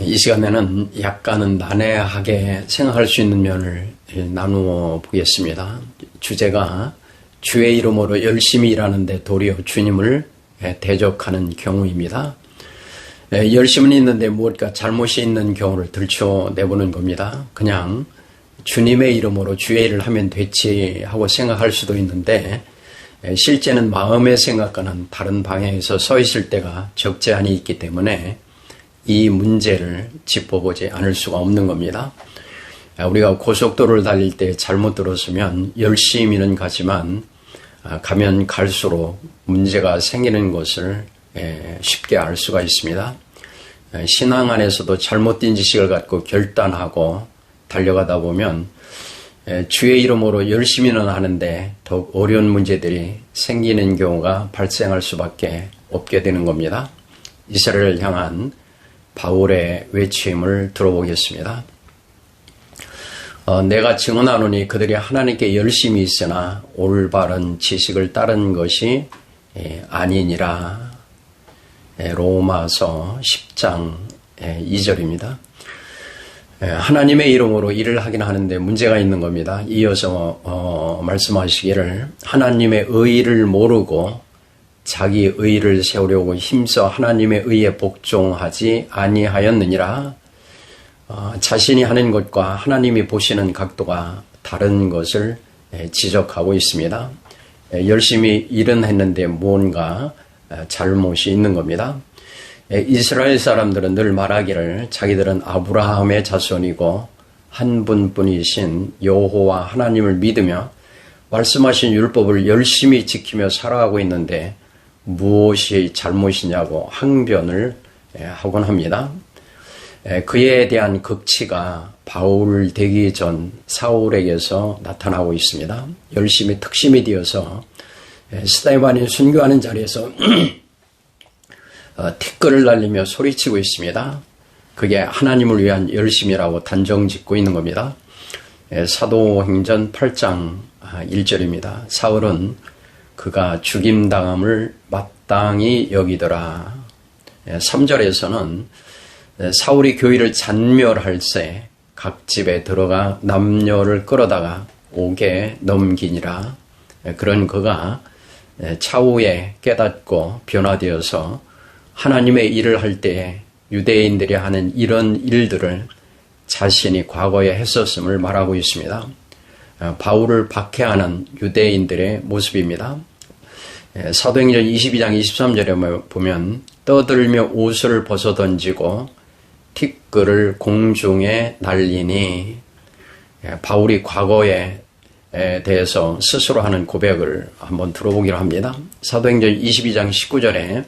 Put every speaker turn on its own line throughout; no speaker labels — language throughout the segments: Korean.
이 시간에는 약간은 난해하게 생각할 수 있는 면을 나누어 보겠습니다. 주제가 주의 이름으로 열심히 일하는데 도리어 주님을 대적하는 경우입니다. 열심은 있는데 무엇가 잘못이 있는 경우를 들춰내보는 겁니다. 그냥 주님의 이름으로 주의 일을 하면 됐지 하고 생각할 수도 있는데 실제는 마음의 생각과는 다른 방향에서 서 있을 때가 적지 않이 있기 때문에 이 문제를 짚어보지 않을 수가 없는 겁니다. 우리가 고속도로를 달릴 때 잘못 들었으면 열심히는 가지만 가면 갈수록 문제가 생기는 것을 쉽게 알 수가 있습니다. 신앙 안에서도 잘못된 지식을 갖고 결단하고 달려가다 보면 주의 이름으로 열심히는 하는데 더욱 어려운 문제들이 생기는 경우가 발생할 수밖에 없게 되는 겁니다. 이스라엘을 향한 바울의 외침을 들어보겠습니다. 내가 증언하노니 그들이 하나님께 열심히 있으나 올바른 지식을 따른 것이 아니니라. 로마서 10장 2절입니다. 하나님의 이름으로 일을 하긴 하는데 문제가 있는 겁니다. 이어서 말씀하시기를 하나님의 의의를 모르고 자기 의의를 세우려고 힘써 하나님의 의에 복종하지 아니하였느니라. 자신이 하는 것과 하나님이 보시는 각도가 다른 것을 지적하고 있습니다. 열심히 일은 했는데 뭔가 잘못이 있는 겁니다. 이스라엘 사람들은 늘 말하기를 자기들은 아브라함의 자손이고 한 분뿐이신 여호와 하나님을 믿으며 말씀하신 율법을 열심히 지키며 살아가고 있는데 무엇이 잘못이냐고 항변을 하곤 합니다. 그에 대한 극치가 바울 되기 전 사울에게서 나타나고 있습니다. 열심히 특심이 되어서 스데반이 순교하는 자리에서 티끌을 날리며 소리치고 있습니다. 그게 하나님을 위한 열심이라고 단정짓고 있는 겁니다. 사도행전 8장 1절입니다. 사울은 그가 죽임당함을 마땅히 여기더라. 3절에서는 사울이 교회를 잔멸할 새 각 집에 들어가 남녀를 끌어다가 옥에 넘기니라. 그런 그가 차후에 깨닫고 변화되어서 하나님의 일을 할 때에 유대인들이 하는 이런 일들을 자신이 과거에 했었음을 말하고 있습니다. 바울을 박해하는 유대인들의 모습입니다. 사도행전 22장 23절에 보면 떠들며 옷을 벗어던지고 티끌을 공중에 날리니 바울이 과거에 대해서 스스로 하는 고백을 한번 들어보기로 합니다. 사도행전 22장 19절에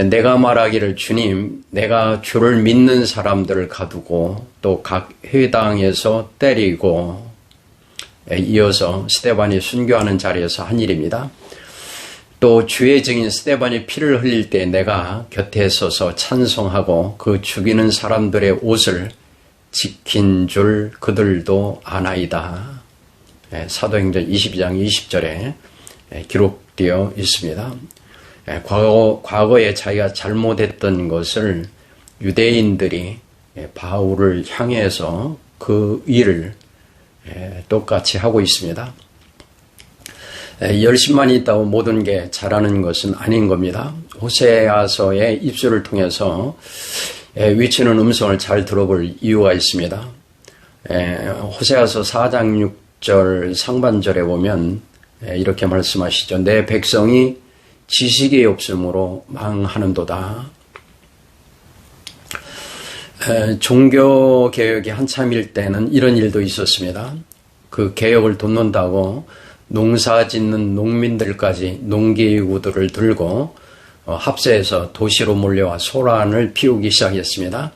내가 말하기를 주님 내가 주를 믿는 사람들을 가두고 또 각 회당에서 때리고 이어서 스데반이 순교하는 자리에서 한 일입니다. 또 주의 증인 스데반이 피를 흘릴 때 내가 곁에 서서 찬송하고 그 죽이는 사람들의 옷을 지킨 줄 그들도 아나이다. 사도행전 22장 20절에 기록되어 있습니다. 과거에 자기가 잘못했던 것을 유대인들이 바울을 향해서 그 일을 똑같이 하고 있습니다. 열심만 있다고 모든 게 잘하는 것은 아닌 겁니다. 호세아서의 입술을 통해서 위치는 음성을 잘 들어볼 이유가 있습니다. 호세아서 4장 6절 상반절에 보면 이렇게 말씀하시죠. 내 백성이 지식이 없으므로 망하는도다. 종교개혁이 한참일 때는 이런 일도 있었습니다. 그 개혁을 돕는다고 농사 짓는 농민들까지 농기구들을 들고 합세해서 도시로 몰려와 소란을 피우기 시작했습니다.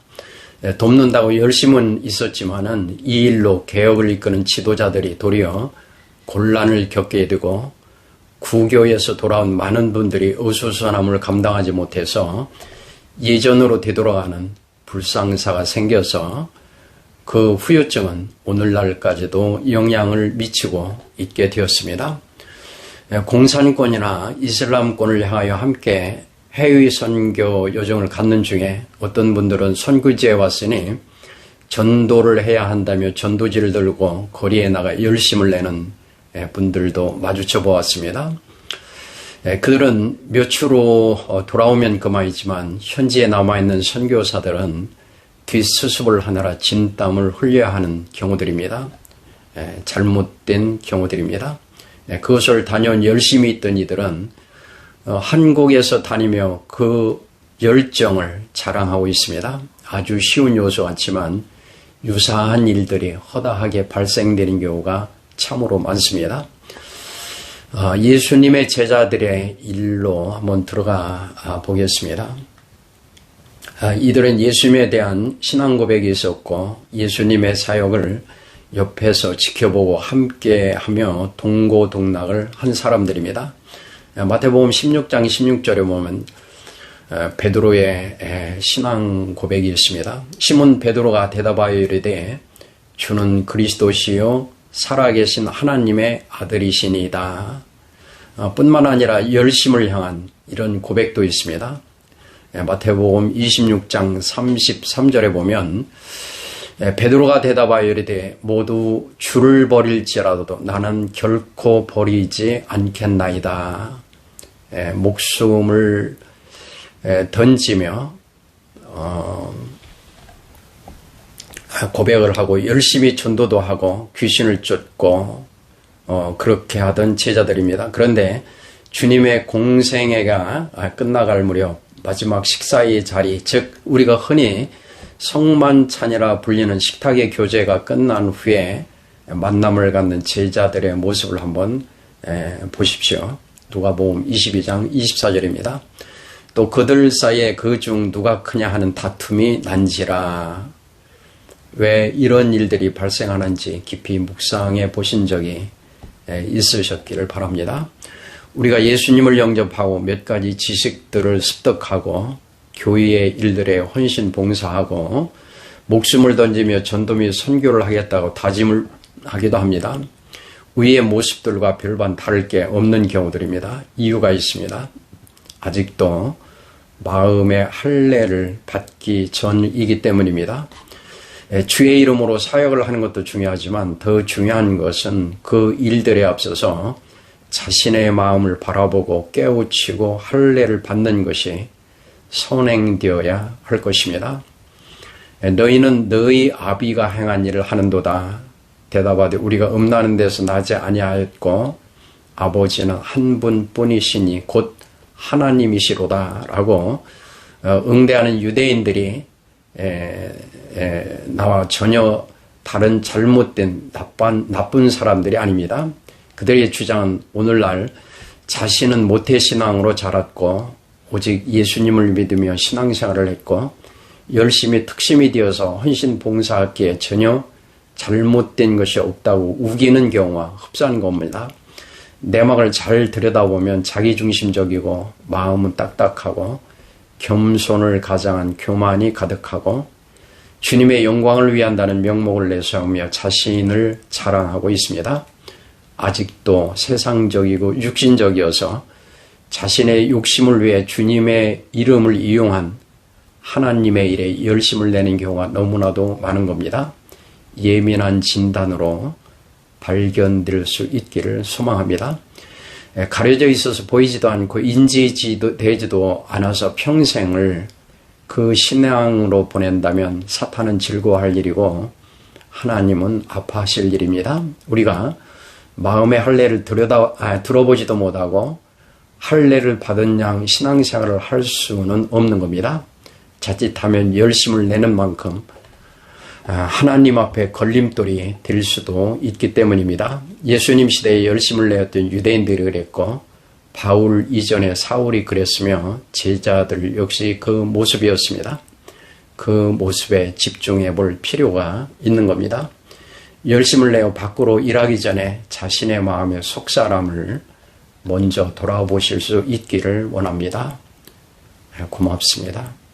돕는다고 열심은 있었지만은 이 일로 개혁을 이끄는 지도자들이 도리어 곤란을 겪게 되고 구교에서 돌아온 많은 분들이 어수선함을 감당하지 못해서 예전으로 되돌아가는 불상사가 생겨서 그 후유증은 오늘날까지도 영향을 미치고 있게 되었습니다. 공산권이나 이슬람권을 향하여 함께 해외 선교 여정을 갖는 중에 어떤 분들은 선교지에 왔으니 전도를 해야 한다며 전도지를 들고 거리에 나가 열심을 내는 분들도 마주쳐 보았습니다. 그들은 몇 주 후 돌아오면 그만이지만 현지에 남아있는 선교사들은 뒷수습을 하느라 진땀을 흘려야 하는 경우들입니다. 잘못된 경우들입니다. 그것을 단연 열심히 있던 이들은 한국에서 다니며 그 열정을 자랑하고 있습니다. 아주 쉬운 요소 같지만 유사한 일들이 허다하게 발생되는 경우가 참으로 많습니다. 예수님의 제자들의 일로 한번 들어가 보겠습니다. 이들은 예수님에 대한 신앙 고백이 있었고 예수님의 사역을 옆에서 지켜보고 함께하며 동고동락을 한 사람들입니다. 마태복음 16장 16절에 보면 베드로의 신앙 고백이 있습니다. 시몬 베드로가 대답하여 이르되 주는 그리스도시요 살아계신 하나님의 아들이시니이다. 뿐만 아니라 열심을 향한 이런 고백도 있습니다. 마태복음 26장 33절에 보면 베드로가 대답하여 이르되 모두 주를 버릴지라도 나는 결코 버리지 않겠나이다. 목숨을 던지며 고백을 하고 열심히 전도도 하고 귀신을 쫓고 그렇게 하던 제자들입니다. 그런데 주님의 공생애가 끝나갈 무렵 마지막 식사의 자리, 즉 우리가 흔히 성만찬이라 불리는 식탁의 교제가 끝난 후에 만남을 갖는 제자들의 모습을 한번 보십시오. 누가복음 22장 24절입니다. 또 그들 사이에 그 중 누가 크냐 하는 다툼이 난지라. 왜 이런 일들이 발생하는지 깊이 묵상해 보신 적이 있으셨기를 바랍니다. 우리가 예수님을 영접하고 몇 가지 지식들을 습득하고 교회의 일들에 헌신 봉사하고 목숨을 던지며 전도 및 선교를 하겠다고 다짐을 하기도 합니다. 위의 모습들과 별반 다를 게 없는 경우들입니다. 이유가 있습니다. 아직도 마음의 할례를 받기 전이기 때문입니다. 주의 이름으로 사역을 하는 것도 중요하지만 더 중요한 것은 그 일들에 앞서서 자신의 마음을 바라보고 깨우치고 할례를 받는 것이 선행되어야 할 것입니다. 너희는 너희 아비가 행한 일을 하는도다. 대답하되 우리가 음나는 데서 나지 아니하였고 아버지는 한 분뿐이시니 곧 하나님이시로다 라고 응대하는 유대인들이 나와 전혀 다른 잘못된 나쁜 사람들이 아닙니다. 그들의 주장은 오늘날 자신은 모태신앙으로 자랐고 오직 예수님을 믿으며 신앙생활을 했고 열심히 특심이 되어서 헌신 봉사하기에 전혀 잘못된 것이 없다고 우기는 경우가 흡사한 겁니다. 내막을 잘 들여다보면 자기중심적이고 마음은 딱딱하고 겸손을 가장한 교만이 가득하고 주님의 영광을 위한다는 명목을 내세우며 자신을 자랑하고 있습니다. 아직도 세상적이고 육신적이어서 자신의 욕심을 위해 주님의 이름을 이용한 하나님의 일에 열심을 내는 경우가 너무나도 많은 겁니다. 예민한 진단으로 발견될 수 있기를 소망합니다. 가려져 있어서 보이지도 않고 인지되지도 않아서 평생을 그 신앙으로 보낸다면 사탄은 즐거워할 일이고 하나님은 아파하실 일입니다. 우리가 마음의 할례를 들어보지도 못하고 할례를 받은 양 신앙생활을 할 수는 없는 겁니다. 자칫하면 열심을 내는 만큼 하나님 앞에 걸림돌이 될 수도 있기 때문입니다. 예수님 시대에 열심을 내었던 유대인들이 그랬고 바울 이전에 사울이 그랬으며 제자들 역시 그 모습이었습니다. 그 모습에 집중해 볼 필요가 있는 겁니다. 열심을 내어 밖으로 일하기 전에 자신의 마음의 속사람을 먼저 돌아보실 수 있기를 원합니다. 고맙습니다.